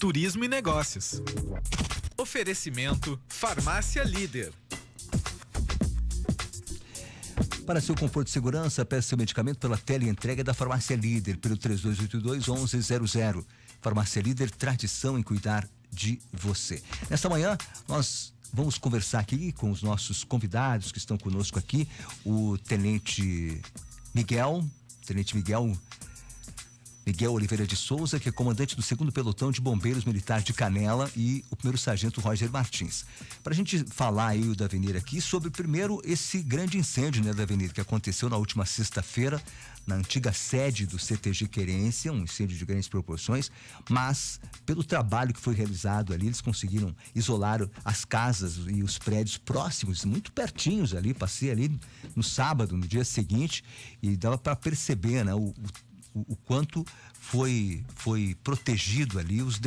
turismo e negócios. Oferecimento Farmácia Líder. Para seu conforto e segurança, peça seu medicamento pela teleentrega da Farmácia Líder, pelo 3282-1100. Farmácia Líder, tradição em cuidar de você. Nesta manhã, nós vamos conversar aqui com os nossos convidados que estão conosco aqui, o Tenente Miguel Oliveira de Souza, que é comandante do 2º Pelotão de Bombeiros Militar de Canela, e o 1º Sargento Roger Martins. Para a gente falar aí, Davenir, aqui sobre primeiro esse grande incêndio, né, Davenir, que aconteceu na última sexta-feira na antiga sede do CTG Querência, um incêndio de grandes proporções, mas pelo trabalho que foi realizado ali, eles conseguiram isolar as casas e os prédios próximos, muito pertinhos ali. Passei ali no sábado, no dia seguinte, e dava para perceber, né, o quanto foi protegido ali as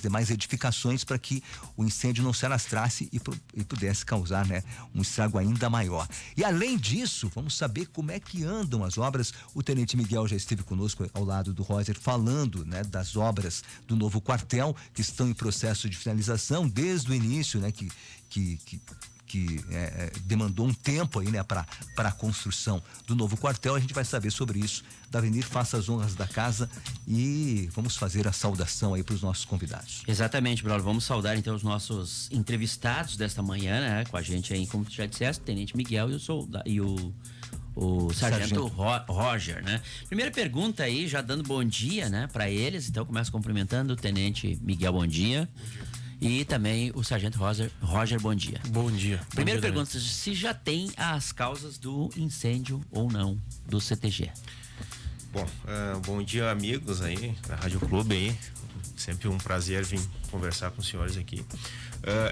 demais edificações para que o incêndio não se alastrasse e pudesse causar, né, um estrago ainda maior. E além disso, vamos saber como é que andam as obras. O Tenente Miguel já esteve conosco ao lado do Roger falando, né, das obras do novo quartel que estão em processo de finalização desde o início, né, que demandou um tempo aí, né, para a construção do novo quartel. A gente vai saber sobre isso. Davenir, faça as honras da casa e vamos fazer a saudação aí para os nossos convidados. Exatamente, Braulio. Vamos saudar então os nossos entrevistados desta manhã, né? Com a gente aí, como tu já disseste, Tenente Miguel e o Sargento Roger, né? Primeira pergunta aí, já dando bom dia, né, para eles. Então começo cumprimentando o Tenente Miguel, bom dia. Bom dia. E também o Sargento Roger, bom dia. Bom dia. Primeira pergunta, se já tem as causas do incêndio ou não do CTG? Bom, bom dia, amigos aí da Rádio Clube aí. Sempre um prazer vir conversar com os senhores aqui.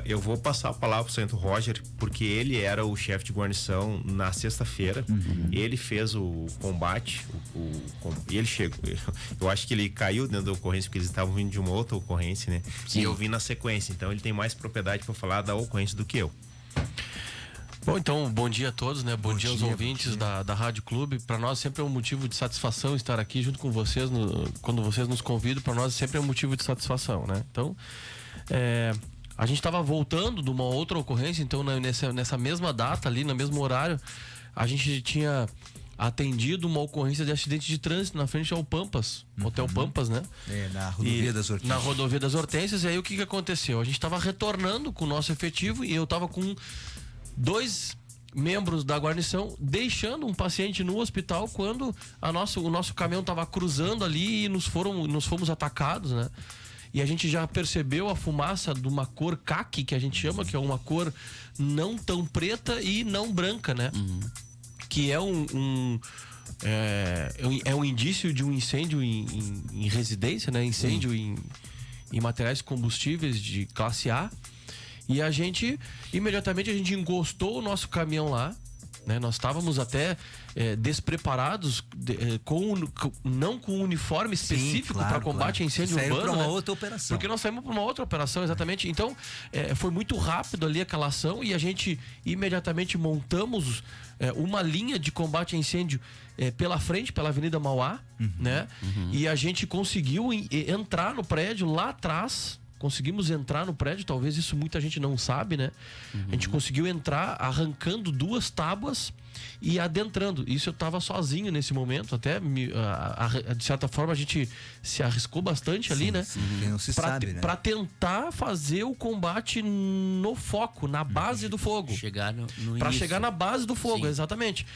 Eu vou passar a palavra para o Sargento Roger, porque ele era o chefe de guarnição na sexta-feira. Ele fez o combate, e ele chegou. Eu acho que ele caiu dentro da ocorrência, porque eles estavam vindo de uma outra ocorrência, né? Sim. E eu vim na sequência, então ele tem mais propriedade para falar da ocorrência do que eu. Bom, então, bom dia a todos, né? Bom dia aos ouvintes da Rádio Clube. Para nós sempre é um motivo de satisfação estar aqui junto com vocês. Quando vocês nos convidam, para nós sempre é um motivo de satisfação, né? Então, a gente estava voltando de uma outra ocorrência, então nessa mesma data ali, no mesmo horário, a gente tinha atendido uma ocorrência de acidente de trânsito na frente ao Pampas, Hotel Pampas, né? Na rodovia das Hortências. Na rodovia das Hortências. E aí o que aconteceu? A gente estava retornando com o nosso efetivo e eu estava com 2 membros da guarnição deixando um paciente no hospital quando o nosso caminhão estava cruzando ali e nos fomos atacados, né? E a gente já percebeu a fumaça de uma cor caqui, que a gente chama, que é uma cor não tão preta e não branca, né? Que é um indício de um incêndio em residência, né? Incêndio em materiais combustíveis de classe A. E imediatamente a gente encostou o nosso caminhão lá, né? Nós estávamos até despreparados, não com um uniforme específico para combate a incêndio urbano. Para uma outra operação. Porque nós saímos para uma outra operação, exatamente. Então, foi muito rápido ali aquela ação e a gente imediatamente montamos uma linha de combate a incêndio pela frente, pela Avenida Mauá, né? E a gente conseguiu entrar no prédio lá atrás. Conseguimos entrar no prédio, talvez isso muita gente não sabe, né? A gente conseguiu entrar arrancando 2 tábuas e adentrando. Isso eu estava sozinho nesse momento, até de certa forma a gente se arriscou bastante ali, né? Não se sabe, né? Para tentar fazer o combate no foco, na base do fogo. Para chegar na base do fogo, exatamente.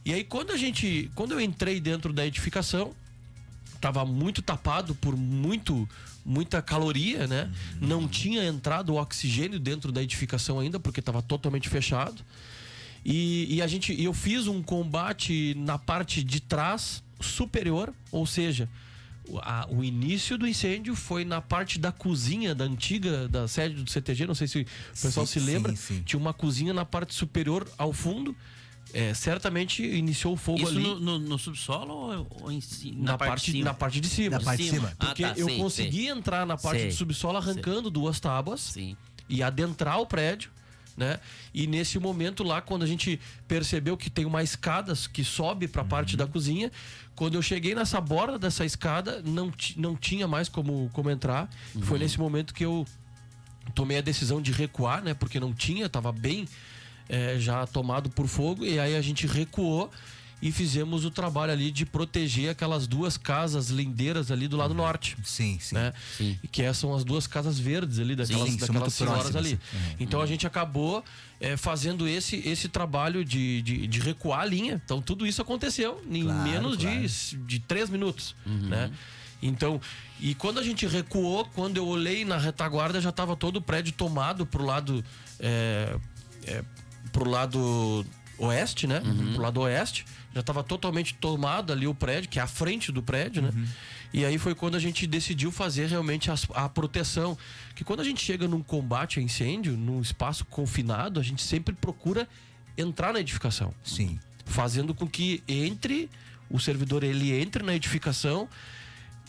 E aí quando eu entrei dentro da edificação, estava muito tapado por muita caloria, né? Não tinha entrado o oxigênio dentro da edificação ainda, porque estava totalmente fechado. E eu fiz um combate na parte de trás superior, ou seja, o início do incêndio foi na parte da cozinha da sede do CTG, não sei se o pessoal se lembra. Sim. Tinha uma cozinha na parte superior ao fundo. Certamente iniciou o fogo. Isso ali no subsolo ou na parte de cima? Na parte de cima. Porque eu consegui entrar na parte do subsolo arrancando 2 tábuas e adentrar o prédio. né? E nesse momento lá, quando a gente percebeu que tem uma escada que sobe para a parte da cozinha, quando eu cheguei nessa borda dessa escada, não tinha mais como entrar. Foi nesse momento que eu tomei a decisão de recuar, né? Porque não tinha, tava bem já tomado por fogo. E aí a gente recuou e fizemos o trabalho ali de proteger aquelas 2 casas lindeiras ali do lado norte. Sim, sim. Né? Sim. Que são as 2 casas verdes ali, daquelas senhoras ali. Então a gente acabou fazendo esse trabalho de recuar a linha. Então tudo isso aconteceu em menos de 3 minutos, né? Então, e quando a gente recuou, quando eu olhei na retaguarda, já estava todo o prédio tomado pro lado oeste, né? Pro lado oeste, já estava totalmente tomado ali o prédio, que é a frente do prédio, né? E aí foi quando a gente decidiu fazer realmente a proteção. Que quando a gente chega num combate a incêndio, num espaço confinado, a gente sempre procura entrar na edificação. Sim. Fazendo com que o servidor ele entre na edificação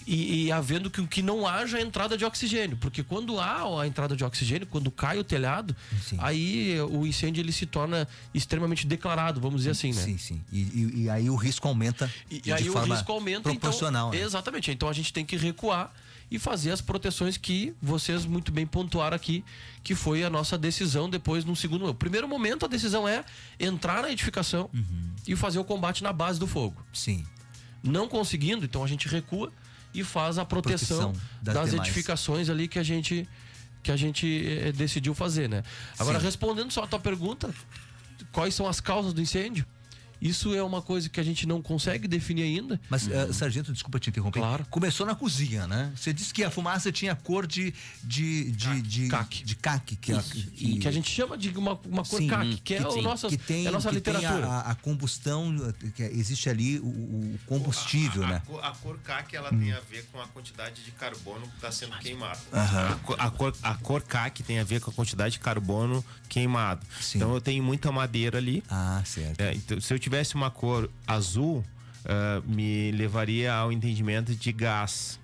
e havendo que não haja entrada de oxigênio, porque quando há a entrada de oxigênio, quando cai o telhado, aí o incêndio ele se torna extremamente declarado, vamos dizer assim, né? Sim, sim. E aí o risco aumenta e aí o risco aumenta proporcional. Então, né? Exatamente. Então a gente tem que recuar e fazer as proteções que vocês muito bem pontuaram aqui, que foi a nossa decisão depois no segundo. No primeiro momento a decisão é entrar na edificação e fazer o combate na base do fogo. Sim. Não conseguindo, então a gente recua e faz a proteção das edificações ali que a gente decidiu fazer, né? Agora, respondendo só a tua pergunta, quais são as causas do incêndio? Isso é uma coisa que a gente não consegue definir ainda. Mas, sargento, desculpa te interromper. Claro. Começou na cozinha, né? Você disse que a fumaça tinha cor de caque. De caque. Que a gente chama de uma cor caque, que é a nossa literatura. Tem a combustão, que existe ali o combustível, né? A cor caque, ela tem a ver com a quantidade de carbono que está sendo queimado. A cor caque tem a ver com a quantidade de carbono queimado. Sim. Então eu tenho muita madeira ali. Ah, certo. Então, se eu tivesse uma cor azul, me levaria ao entendimento de gás.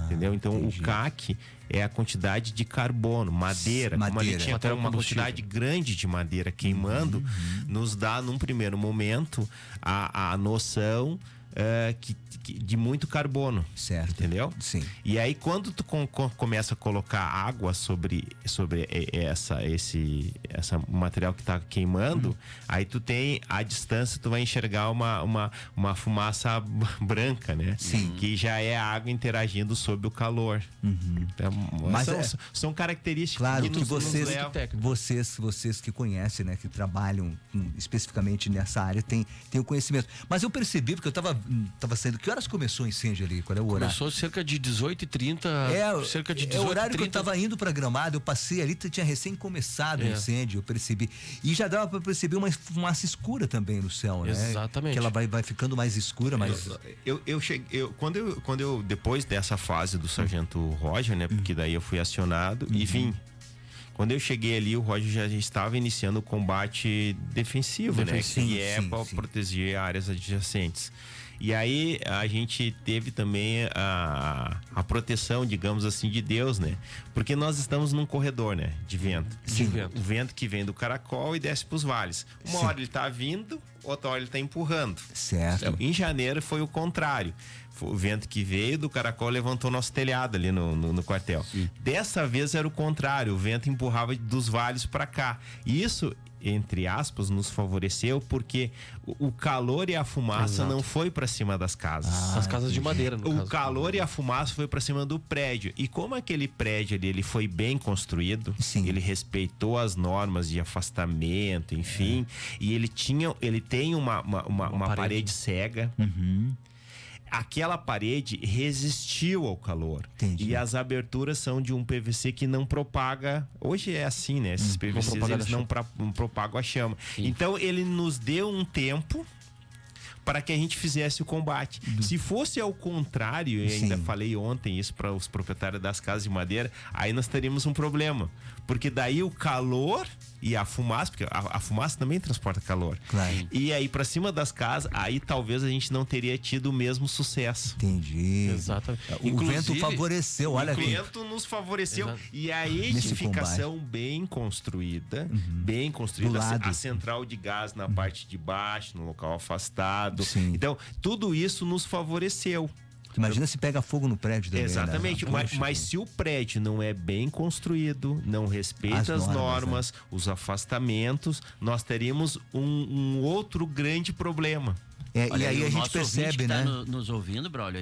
Entendeu? Então entendi. O CAC é a quantidade de carbono, madeira. Como ali tinha uma quantidade grande de madeira queimando, nos dá num primeiro momento a noção de muito carbono, certo? Entendeu? Sim. E aí quando tu começa a colocar água sobre essa material que está queimando, aí tu tem a distância, tu vai enxergar uma fumaça branca, né? Sim. Que já é a água interagindo sob o calor. Então, mas são características. Claro que vocês que conhecem, né, que trabalham especificamente nessa área, tem o conhecimento. Mas eu percebi, porque eu tava saindo. Que horas começou o incêndio ali? Qual é o horário? Começou cerca de 18h30. Cerca de 18h30. É o horário que eu tava indo pra Gramado, eu passei ali, tinha recém começado o incêndio, eu percebi. E já dava pra perceber uma fumaça escura também no céu, né? Exatamente. Que ela vai ficando mais escura, mas... Quando eu depois dessa fase do sargento Roger, né? Porque daí eu fui acionado e vim. Quando eu cheguei ali, o Roger já estava iniciando o combate defensivo, né? Que é para proteger áreas adjacentes. E aí a gente teve também a proteção, digamos assim, de Deus, né? Porque nós estamos num corredor, né? De vento. Sim. O vento que vem do caracol e desce para os vales. Uma hora ele está vindo, outra hora ele está empurrando. Certo. Então, em janeiro foi o contrário. O vento que veio do caracol levantou nosso telhado ali no quartel. Sim. Dessa vez era o contrário, o vento empurrava dos vales para cá. Isso, entre aspas, nos favoreceu porque o calor e a fumaça não foi para cima das casas. As casas de madeira, no caso. O calor e a fumaça foi para cima do prédio. E como aquele prédio ali, ele foi bem construído, ele respeitou as normas de afastamento, enfim, e ele tem uma parede cega. Aquela parede resistiu ao calor. Entendi. E as aberturas são de um PVC que não propaga. Hoje é assim, né? Esses PVCs eles não propagam a chama. Sim. Então ele nos deu um tempo para que a gente fizesse o combate. Se fosse ao contrário, eu ainda falei ontem isso para os proprietários das casas de madeira, aí nós teríamos um problema. Porque daí o calor e a fumaça, porque a fumaça também transporta calor. Claro. E aí para cima das casas, aí talvez a gente não teria tido o mesmo sucesso. Entendi. Exatamente. O vento favoreceu, olha aqui. O vento nos favoreceu. E a edificação bem construída, bem construída, a central de gás na parte de baixo, no local afastado. Sim. Então, tudo isso nos favoreceu. Imagina se pega fogo no prédio também. Exatamente, né? mas se o prédio não é bem construído, não respeita as normas, né? Os afastamentos, nós teríamos um outro grande problema. E aí a gente percebe, né? Tá nos ouvindo, Braulio,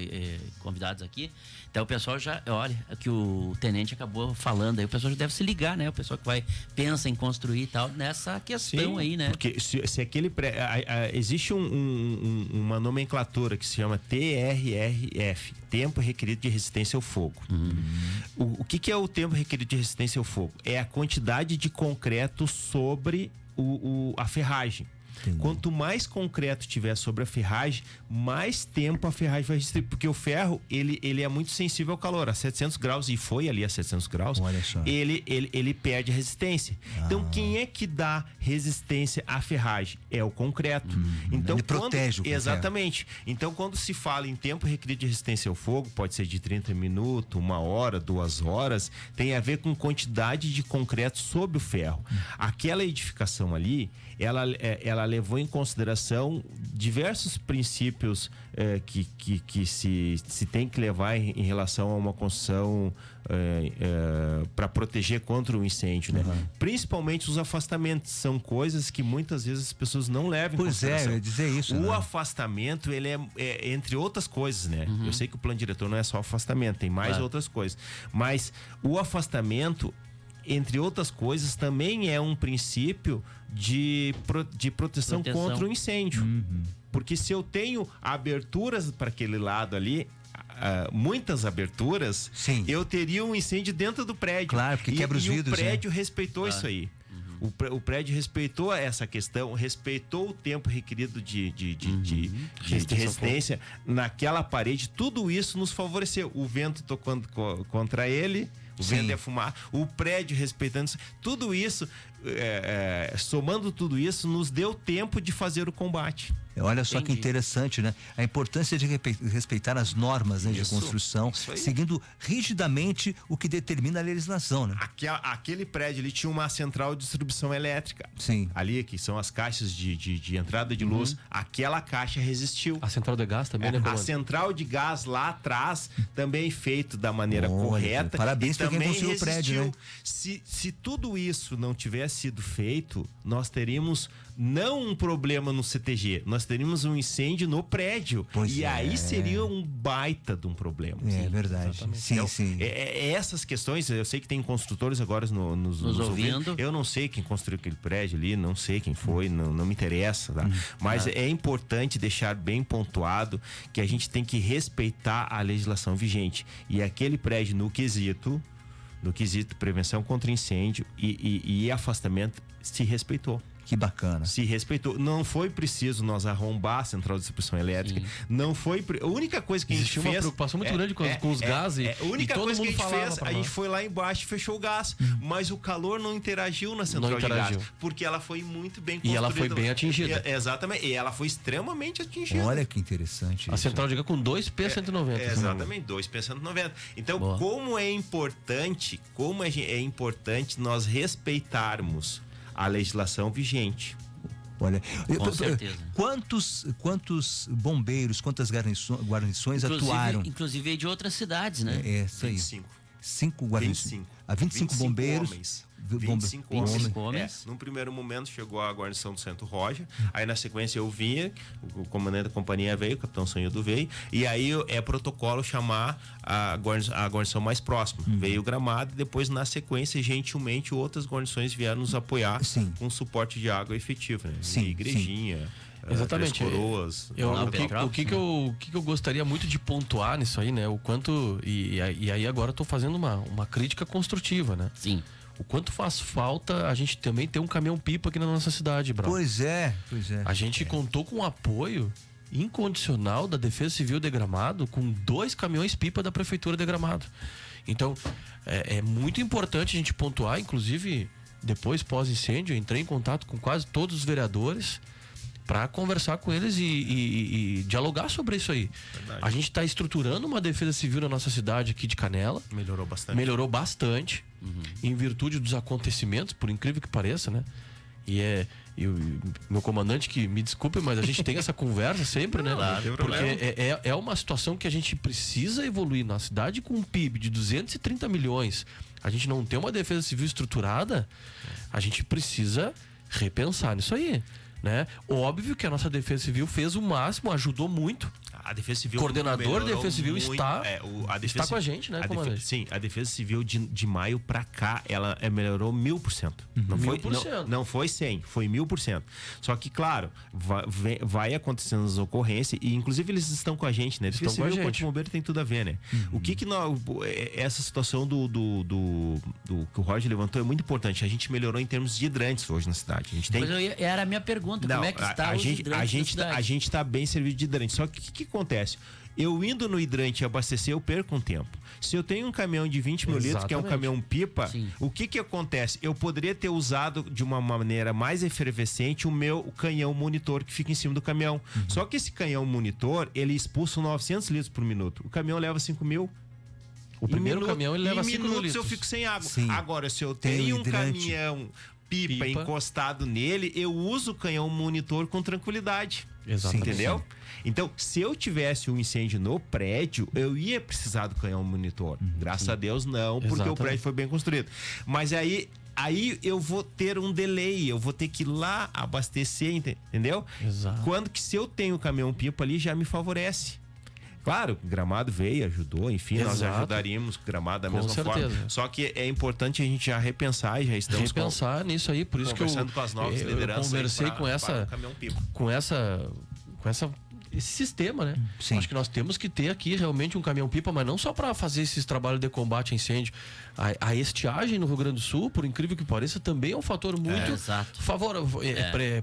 convidados aqui. Então o pessoal já, olha, que o tenente acabou falando aí, o pessoal já deve se ligar, né? O pessoal que pensa em construir e tal, nessa questão. Sim, aí, né? Porque se aquele existe uma nomenclatura que se chama TRRF, tempo requerido de resistência ao fogo. O que é o tempo requerido de resistência ao fogo? É a quantidade de concreto sobre a ferragem. Entendi. Quanto mais concreto tiver sobre a ferragem, mais tempo a ferragem vai resistir. Porque o ferro, ele é muito sensível ao calor. A 700 graus, e foi ali a 700 graus, ele perde a resistência. Então, quem é que dá resistência à ferragem? É o concreto. Então, ele protege o concreto. Exatamente. Então, quando se fala em tempo requerido de resistência ao fogo, pode ser de 30 minutos, 1 hora, 2 horas, tem a ver com quantidade de concreto sobre o ferro. Aquela edificação ali, ela levou em consideração diversos princípios que se tem que levar em relação a uma construção para proteger contra o incêndio, né? Principalmente os afastamentos, são coisas que muitas vezes as pessoas não levam em consideração. Eu ia dizer isso. O afastamento, ele é entre outras coisas, né? Eu sei que o plano diretor não é só afastamento, tem mais outras coisas. Mas o afastamento, entre outras coisas, também é um princípio de proteção contra o incêndio. Porque se eu tenho aberturas para aquele lado ali, muitas aberturas, sim, eu teria um incêndio dentro do prédio. Claro, porque quebra os vidros. E o prédio respeitou isso aí. O prédio respeitou essa questão, respeitou o tempo requerido de resistência naquela parede. Tudo isso nos favoreceu. O vento tocando contra ele, o vento ia fumar, o prédio respeitando isso. Tudo isso, somando tudo isso, nos deu tempo de fazer o combate. Olha só que interessante, né? A importância de respeitar as normas, né, de construção, seguindo rigidamente o que determina a legislação, né? Aquele prédio ali tinha uma central de distribuição elétrica. Sim. Ali, que são as caixas de entrada de luz. Aquela caixa resistiu. A central de gás também, né? A central de gás lá atrás também feito da maneira correta. Parabéns para quem construiu o prédio, né? Se tudo isso não tivesse sido feito, nós teríamos não um problema no CTG, nós teríamos um incêndio no prédio. Aí seria um baita de um problema. É verdade. Sim, então, sim. Essas questões, eu sei que tem construtores agora nos ouvindo. Eu não sei quem construiu aquele prédio ali, não sei quem foi, não me interessa, tá? Mas é importante deixar bem pontuado que a gente tem que respeitar a legislação vigente. E aquele prédio, no quesito prevenção contra incêndio e afastamento, se respeitou. Que bacana. Se respeitou. Não foi preciso nós arrombar a central de distribuição elétrica. Sim. Não foi. A única coisa que a gente fez. Uma preocupação muito grande com os gases. A única coisa que a gente fez, a gente foi lá embaixo e fechou o gás. Mas o calor não interagiu na central de gás. Porque ela foi muito bem construída. E ela foi bem atingida. Exatamente. E ela foi extremamente atingida. Olha que interessante. A central de gás com 2 P190. Exatamente, 2 P190. Então, como é importante nós respeitarmos a legislação vigente. Olha, com certeza. Quantos bombeiros, quantas guarnições atuaram? Inclusive de outras cidades, né? Isso aí. 25 guarnições. 25 bombeiros. Homens. 25 homens. Num primeiro momento chegou a guarnição do Santo Roger. Aí na sequência eu vinha, o comandante da companhia veio, o capitão Sonhudo veio. E aí é protocolo chamar a guarnição mais próxima. Veio o Gramado e depois na sequência, gentilmente, outras guarnições vieram nos apoiar com suporte de água efetivo, né? Sim, Igrejinha. Exatamente. Coroas. O que eu gostaria muito de pontuar nisso aí, né? O quanto. E aí agora eu tô fazendo uma crítica construtiva, né? Sim. O quanto faz falta a gente também ter um caminhão-pipa aqui na nossa cidade, Brau. Pois é. A gente contou com o apoio incondicional da Defesa Civil de Gramado, com 2 caminhões-pipa da Prefeitura de Gramado. Então, é muito importante a gente pontuar, inclusive, depois, pós-incêndio, eu entrei em contato com quase todos os vereadores para conversar com eles e dialogar sobre isso aí. Verdade. A gente está estruturando uma defesa civil na nossa cidade aqui de Canela. Melhorou bastante. Em virtude dos acontecimentos, por incrível que pareça, né? E meu comandante, que me desculpe, mas a gente tem essa conversa sempre, né? Claro, porque é uma situação que a gente precisa evoluir na cidade com um PIB de 230 milhões. A gente não tem uma defesa civil estruturada, a gente precisa repensar nisso aí, né? Óbvio que a nossa defesa civil fez o máximo, ajudou muito. A Defesa Civil... Coordenador da Defesa Civil muito, está com a gente, né, comandante? Sim, a Defesa Civil de maio pra cá, ela melhorou 1000%. Não foi 100%, foi 1000%. Só que, claro, vai acontecendo as ocorrências e, inclusive, eles estão com a gente, né? Defesa Civil e o Corpo de Bombeiro tem tudo a ver, né? O que essa situação do que o Roger levantou é muito importante. A gente melhorou em termos de hidrantes hoje na cidade. A gente tem... Era a minha pergunta, como é que está os hidrantes a gente está bem servido de hidrante. Só que o que acontece? Eu indo no hidrante abastecer, eu perco um tempo. Se eu tenho um caminhão de 20 mil litros, que é um caminhão pipa, o que acontece? Eu poderia ter usado de uma maneira mais efervescente o meu canhão monitor que fica em cima do caminhão. Só que esse canhão monitor, ele expulsa 900 litros por minuto. O caminhão leva 5 mil. O primeiro caminhão ele leva 5 mil litros. Eu fico sem água. Sim. Agora, se eu tenho um caminhão pipa encostado nele, eu uso o canhão monitor com tranquilidade. Exatamente. Entendeu? Então, se eu tivesse um incêndio no prédio, eu ia precisar do canhão monitor. Graças a Deus, não, porque o prédio foi bem construído. Mas aí eu vou ter um delay, eu vou ter que ir lá abastecer, entendeu? Exato. Quando que se eu tenho o caminhão pipa ali, já me favorece. Claro, Gramado veio, ajudou, enfim, nós ajudaríamos Gramado da mesma forma. Só que é importante a gente já repensar e já estamos nisso aí, por isso que com as novas lideranças, conversei com esse sistema, né? Sim. Acho que nós temos que ter aqui realmente um caminhão-pipa, mas não só para fazer esses trabalhos de combate a incêndio. A estiagem no Rio Grande do Sul, por incrível que pareça, também é um fator muito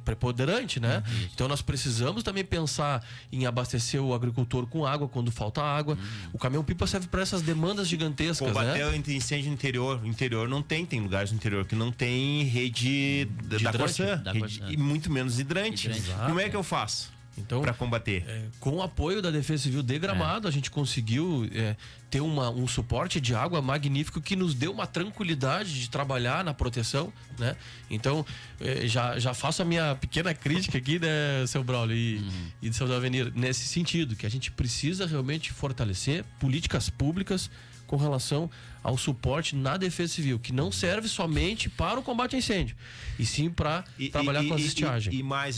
preponderante, né? Então nós precisamos também pensar em abastecer o agricultor com água quando falta água. O caminhão-pipa serve para essas demandas gigantescas, combater o incêndio no interior. O interior não tem lugares no interior que não tem rede da Corsã, e muito menos hidrante. Como é que eu faço? Então, para combater. Com o apoio da Defesa Civil de Gramado, a gente conseguiu ter um suporte de água magnífico que nos deu uma tranquilidade de trabalhar na proteção, né? Então, já faço a minha pequena crítica aqui, né, seu Braulio e seu Davenir, nesse sentido, que a gente precisa realmente fortalecer políticas públicas com relação ao suporte na Defesa Civil, que não serve somente para o combate a incêndio, e sim para trabalhar com as estiagens. E mais,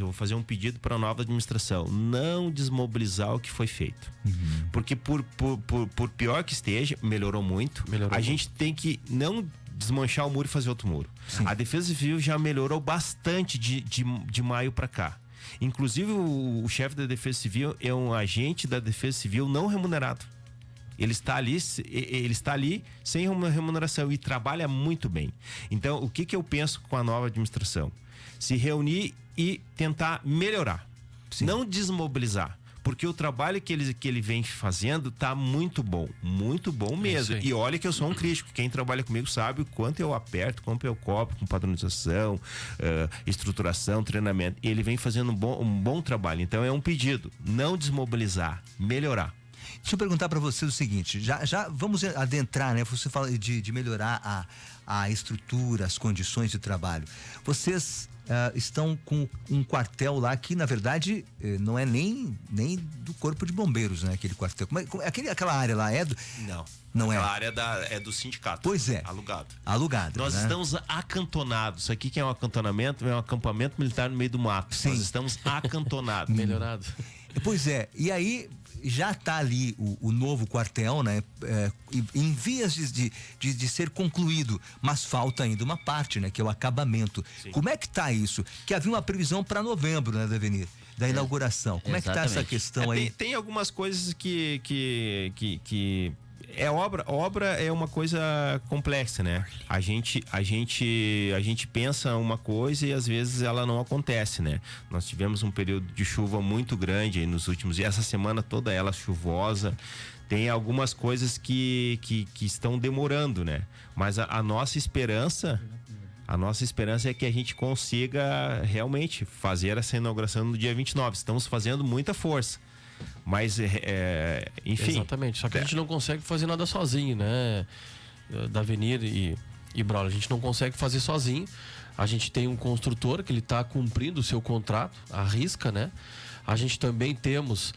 eu vou fazer um pedido para a nova administração: não desmobilizar o que foi feito. Porque por pior que esteja, melhorou muito. A gente tem que não desmanchar o muro e fazer outro muro. Sim. A Defesa Civil já melhorou bastante de maio para cá. Inclusive, o chefe da Defesa Civil é um agente da Defesa Civil não remunerado. Ele está ali sem remuneração e trabalha muito bem. Então, o que eu penso com a nova administração? Se reunir e tentar melhorar. Sim. Não desmobilizar. Porque o trabalho que ele vem fazendo tá muito bom mesmo. E olha que eu sou um crítico. Quem trabalha comigo sabe o quanto eu aperto, quanto eu cobro com padronização, estruturação, treinamento. Ele vem fazendo um bom trabalho. Então é um pedido: não desmobilizar, melhorar. Deixa eu perguntar para você o seguinte, já vamos adentrar, né? Você fala de melhorar a estrutura, as condições de trabalho. Vocês estão com um quartel lá que, na verdade, não é nem do Corpo de Bombeiros, né? Aquele quartel. Aquela área lá é do... Não é. Aquela área é do sindicato. Pois é. Alugado. Nós, né? estamos acantonados. Isso aqui que é um acantonamento, é um acampamento militar no meio do mato. Sim. Nós estamos acantonados. Melhorado. Pois é. E aí já está ali o novo quartel, né? Em vias de ser concluído, mas falta ainda uma parte, né? Que é o acabamento. Sim. Como é que está isso? Que havia uma previsão para novembro, né, Davenir? Da inauguração. Como é que está essa questão aí? Tem algumas coisas que obra é uma coisa complexa, né? A gente pensa uma coisa e às vezes ela não acontece, né? Nós tivemos um período de chuva muito grande aí nos últimos dias, essa semana toda ela chuvosa. Tem algumas coisas que estão demorando, né? Mas a nossa esperança A nossa esperança é que a gente consiga realmente fazer essa inauguração no dia 29. Estamos fazendo muita força. Mas, enfim... Exatamente. Só que a gente não consegue fazer nada sozinho, né? Da Avenir e Braulio. A gente não consegue fazer sozinho. A gente tem um construtor que ele está cumprindo o seu contrato, à risca, né? A gente também temos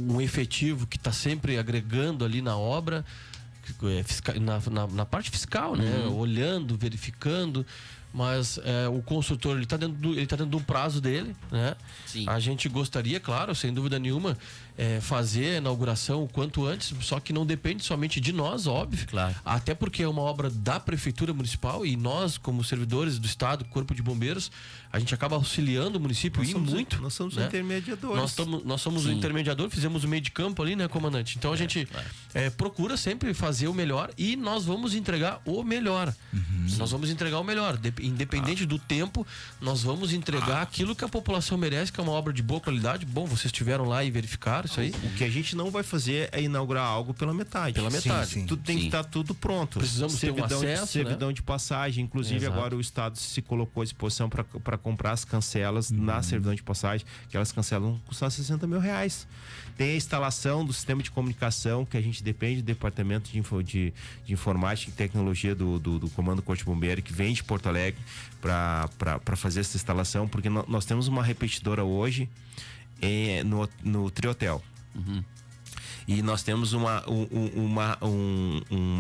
um efetivo que está sempre agregando ali na obra, na parte fiscal, né? Olhando, verificando, mas o construtor ele está dentro do prazo dele, né? Sim. A gente gostaria, claro, sem dúvida nenhuma, fazer a inauguração o quanto antes, só que não depende somente de nós, óbvio. Claro. Até porque é uma obra da Prefeitura Municipal e nós, como servidores do Estado, Corpo de Bombeiros, a gente acaba auxiliando o município muito. Nós somos né? intermediadores. Nós somos o intermediador, fizemos o meio de campo ali, né, comandante? Então a gente procura sempre fazer o melhor e nós vamos entregar o melhor. Nós vamos entregar o melhor. Independente do tempo, nós vamos entregar aquilo que a população merece, que é uma obra de boa qualidade. Bom, vocês estiveram lá e verificaram isso aí. O que a gente não vai fazer é inaugurar algo pela metade. Pela metade. Sim. Tudo tem que estar tudo pronto. Precisamos ter um acesso, servidão de passagem. Inclusive, Exato. agora o Estado se colocou à disposição para comprar as cancelas na servidão de passagem. Aquelas cancelas vão custar 60 mil reais. Tem a instalação do sistema de comunicação, que a gente depende do departamento de informática e tecnologia do Comando Corpo de Bombeiro, que vem de Porto Alegre para fazer essa instalação, porque nós temos uma repetidora hoje no Triotel. E nós temos uma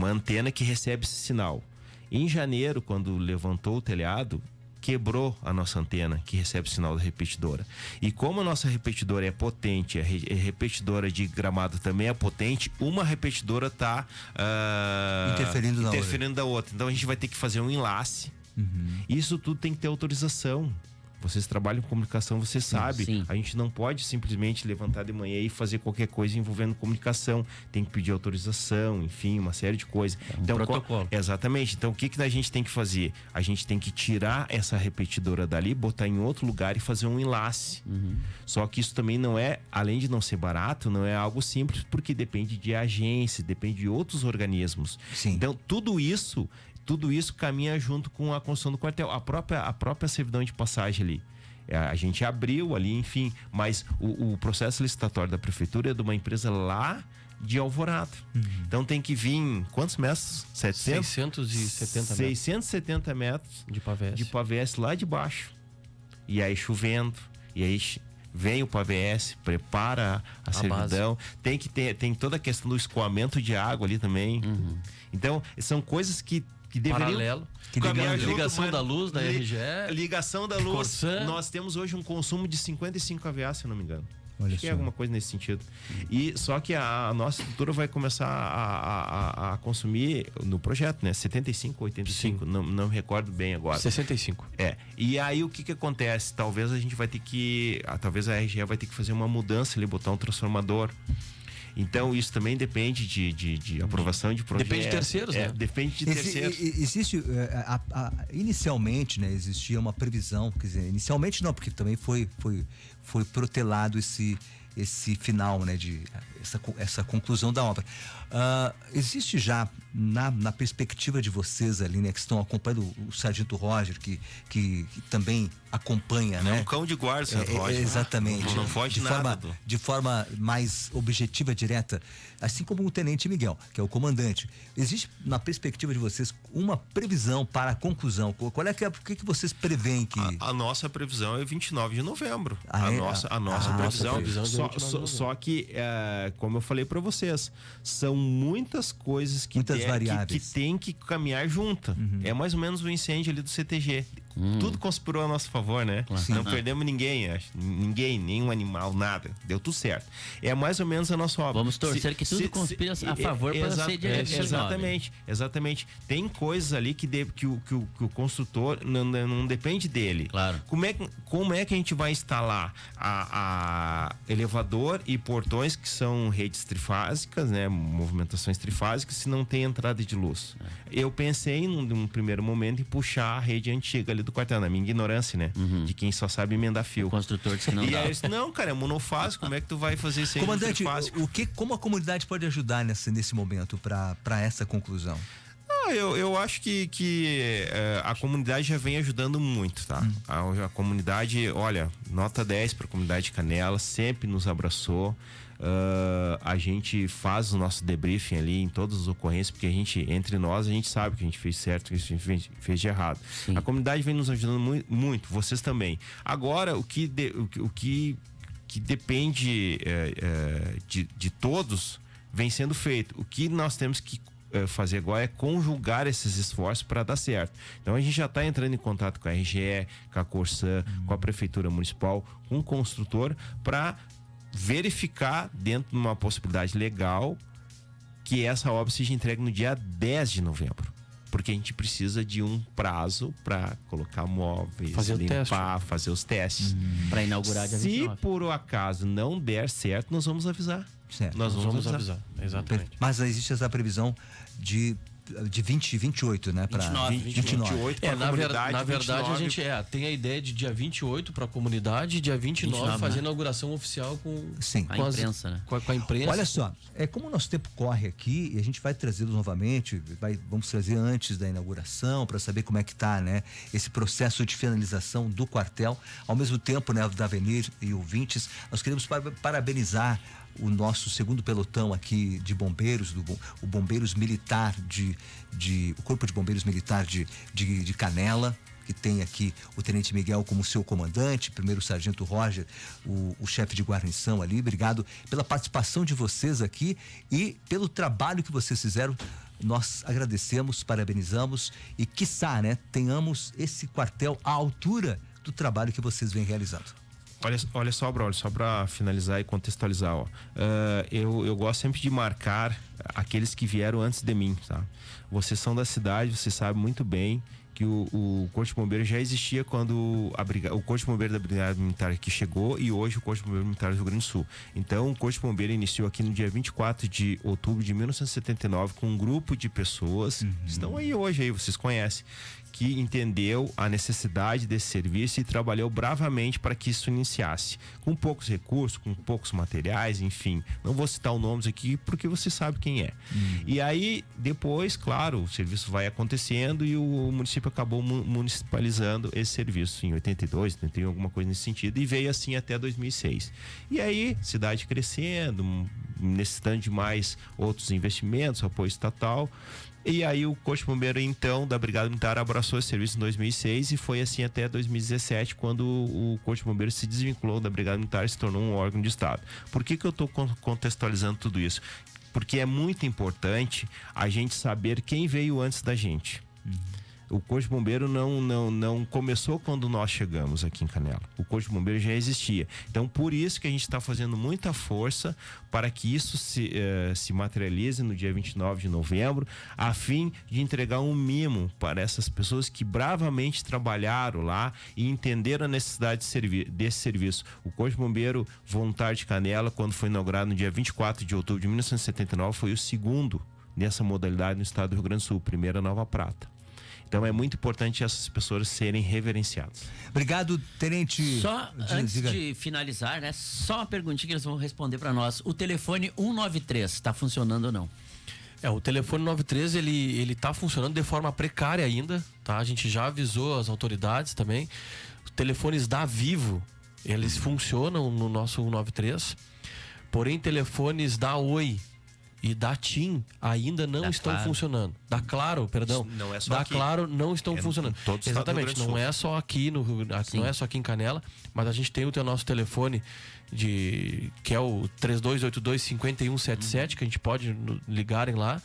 antena que recebe esse sinal. Em janeiro, quando levantou o telhado, quebrou a nossa antena que recebe o sinal da repetidora. E como a nossa repetidora é potente, a repetidora de Gramado também é potente, uma repetidora está interferindo da outra. Então a gente vai ter que fazer um enlace. Isso tudo tem que ter autorização. Vocês trabalham com comunicação, você sabe. Sim. A gente não pode simplesmente levantar de manhã e fazer qualquer coisa envolvendo comunicação. Tem que pedir autorização, enfim, uma série de coisas. Então, protocolo. Exatamente. Então, o que a gente tem que fazer? A gente tem que tirar essa repetidora dali, botar em outro lugar e fazer um enlace. Só que isso também não é, além de não ser barato, não é algo simples, porque depende de agência, depende de outros organismos. Sim. Então, tudo isso caminha junto com a construção do quartel. A própria servidão de passagem ali. A gente abriu ali, enfim, mas o processo licitatório da prefeitura é de uma empresa lá de Alvorada. Então tem que vir, quantos metros? 670 metros de pavés lá de baixo. E aí chovendo, e aí vem o pavés, prepara a servidão. Tem toda a questão do escoamento de água ali também. Então, são coisas que deveriam... Paralelo. Ligação da luz, da RGE. Ligação da luz. Corsã. Nós temos hoje um consumo de 55 kVA, se eu não me engano. Olha Acho que é só. alguma coisa nesse sentido. E só que a nossa estrutura vai começar a consumir no projeto, né? 75 ou 85, não me recordo bem agora. 65. E aí o que acontece? Talvez a gente vai ter que... Talvez a RGE vai ter que fazer uma mudança ali, botar um transformador. Então, isso também depende de aprovação de projeto. Depende de terceiros, né? Depende de terceiros. Existe, inicialmente, né, existia uma previsão, quer dizer, inicialmente não, porque também foi protelado esse final, né, essa conclusão da obra. Existe já na perspectiva de vocês ali, né, que estão acompanhando o Sargento Roger, que também acompanha, né? É um cão de guarda, Sargento Roger. Exatamente. Não foge nada. De forma mais objetiva, direta, assim como o Tenente Miguel, que é o comandante. Existe, na perspectiva de vocês, uma previsão para a conclusão? Qual é o que vocês preveem que... A nossa previsão é 29 de novembro. A nossa previsão. Só que, como eu falei para vocês, são muitas coisas que tem que caminhar junto. É mais ou menos o incêndio ali do CTG. Tudo conspirou a nosso favor, né? Não perdemos ninguém, acho. Ninguém, nenhum animal, nada. Deu tudo certo. É mais ou menos a nossa obra. Vamos torcer que tudo conspira a favor para ser de Exatamente. Tem coisas ali que o construtor não depende dele. Claro. Como é que a gente vai instalar a elevador e portões que são redes trifásicas, né? Movimentações trifásicas, se não tem entrada de luz? Eu pensei num primeiro momento em puxar a rede antiga ali do quartel, na minha ignorância, né? De quem só sabe emendar fio. O construtor disse que não dá. Aí eu disse, não, cara, é monofásico, como é que tu vai fazer isso aí? Comandante, como a comunidade pode ajudar nesse momento para essa conclusão? Eu acho que a comunidade já vem ajudando muito, tá? A comunidade, olha, nota 10 para a comunidade de Canela, sempre nos abraçou. A gente faz o nosso debriefing ali em todas as ocorrências, porque entre nós, a gente sabe que a gente fez certo, que a gente fez de errado. Sim. A comunidade vem nos ajudando muito, vocês também. Agora, o que depende de todos vem sendo feito. O que nós temos que fazer agora é conjugar esses esforços para dar certo. Então a gente já está entrando em contato com a RGE, com a Corsã, com a Prefeitura Municipal, com o construtor, para verificar, dentro de uma possibilidade legal, que essa obra seja entregue no dia 10 de novembro. Porque a gente precisa de um prazo para colocar móveis, limpar, fazer os testes. Para inaugurar dia 29. Se por acaso não der certo, nós vamos avisar. Certo. Nós vamos avisar. Exatamente. Mas existe essa previsão de 28, né? Para 29. Na verdade, a gente tem a ideia de dia 28 para a comunidade e dia 29 fazer a inauguração oficial com a imprensa, né? Com a imprensa. Olha só, como o nosso tempo corre aqui, e a gente vai trazê-los novamente, vamos trazer antes da inauguração para saber como é que tá, né? Esse processo de finalização do quartel. Ao mesmo tempo, né, da Avenir e ouvintes, nós queremos parabenizar o nosso segundo pelotão aqui de bombeiros, o Bombeiros Militar o Corpo de Bombeiros Militar de Canela, que tem aqui o Tenente Miguel como seu comandante, primeiro Sargento Roger, o chefe de guarnição ali. Obrigado pela participação de vocês aqui e pelo trabalho que vocês fizeram. Nós agradecemos, parabenizamos e, quiçá, né, tenhamos esse quartel à altura do trabalho que vocês vêm realizando. Olha só, Braulio, só para finalizar e contextualizar, eu gosto sempre de marcar aqueles que vieram antes de mim, tá? Vocês são da cidade, vocês sabem muito bem que o Corpo de Bombeiros já existia quando o Corpo de Bombeiros da Brigada Militar aqui chegou, e hoje o Corpo de Bombeiros Militar do Rio Grande do Sul. Então, o Corpo de Bombeiros iniciou aqui no dia 24 de outubro de 1979 com um grupo de pessoas, estão aí hoje, vocês conhecem, que entendeu a necessidade desse serviço e trabalhou bravamente para que isso iniciasse. Com poucos recursos, com poucos materiais, enfim. Não vou citar os nomes aqui porque você sabe quem é. E aí, depois, claro, o serviço vai acontecendo e o município acabou municipalizando esse serviço em 82, 81, alguma coisa nesse sentido, e veio assim até 2006. E aí, cidade crescendo, necessitando de mais outros investimentos, apoio estatal. E aí o Corpo de Bombeiro, então, da Brigada Militar abraçou esse serviço em 2006 e foi assim até 2017, quando o Corpo de Bombeiro se desvinculou da Brigada Militar e se tornou um órgão de Estado. Por que eu estou contextualizando tudo isso? Porque é muito importante a gente saber quem veio antes da gente. O Corpo de Bombeiro não começou quando nós chegamos aqui em Canela. O Corpo de Bombeiro já existia. Então, por isso que a gente está fazendo muita força para que isso se materialize no dia 29 de novembro, a fim de entregar um mimo para essas pessoas que bravamente trabalharam lá e entenderam a necessidade desse serviço. O Corpo de Bombeiro Voluntário de Canela, quando foi inaugurado no dia 24 de outubro de 1979, foi o segundo nessa modalidade no estado do Rio Grande do Sul, primeira Nova Prata. Então é muito importante essas pessoas serem reverenciadas. Obrigado, Tenente. Só antes de finalizar, né? Só uma perguntinha que eles vão responder para nós. O telefone 193 está funcionando ou não? O telefone 93 ele tá funcionando de forma precária ainda, tá? A gente já avisou as autoridades também. Os telefones da Vivo, eles funcionam no nosso 193. Porém, telefones da Oi e da TIM ainda não estão funcionando. Da Claro, perdão. Não é só da aqui. Claro não estão funcionando. Exatamente, não é só aqui não é só aqui em Canela, mas a gente tem o nosso telefone que é o 3282-5177, que a gente pode ligarem lá.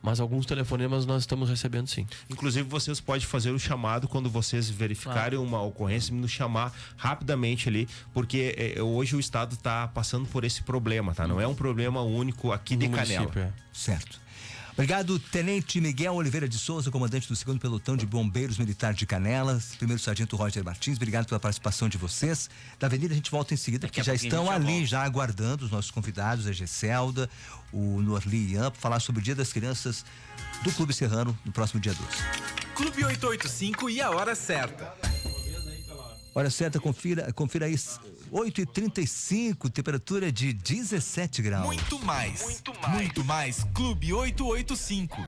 Mas alguns telefonemas nós estamos recebendo, sim. Inclusive, vocês podem fazer o chamado quando vocês verificarem uma ocorrência, nos chamar rapidamente ali, porque hoje o Estado está passando por esse problema, tá? Não é um problema único aqui de Canela. Certo. Obrigado, Tenente Miguel Oliveira de Souza, comandante do 2º Pelotão de Bombeiros Militar de Canelas, primeiro Sargento Roger Martins, obrigado pela participação de vocês. Da Avenida a gente volta em seguida, porque já estão ali, já aguardando os nossos convidados, a Gesselda, o Norli Ian, para falar sobre o Dia das Crianças do Clube Serrano no próximo dia 12. Clube 885 e a hora certa. Hora certa, confira aí, 8h35, temperatura de 17 graus. Muito mais, Clube 885.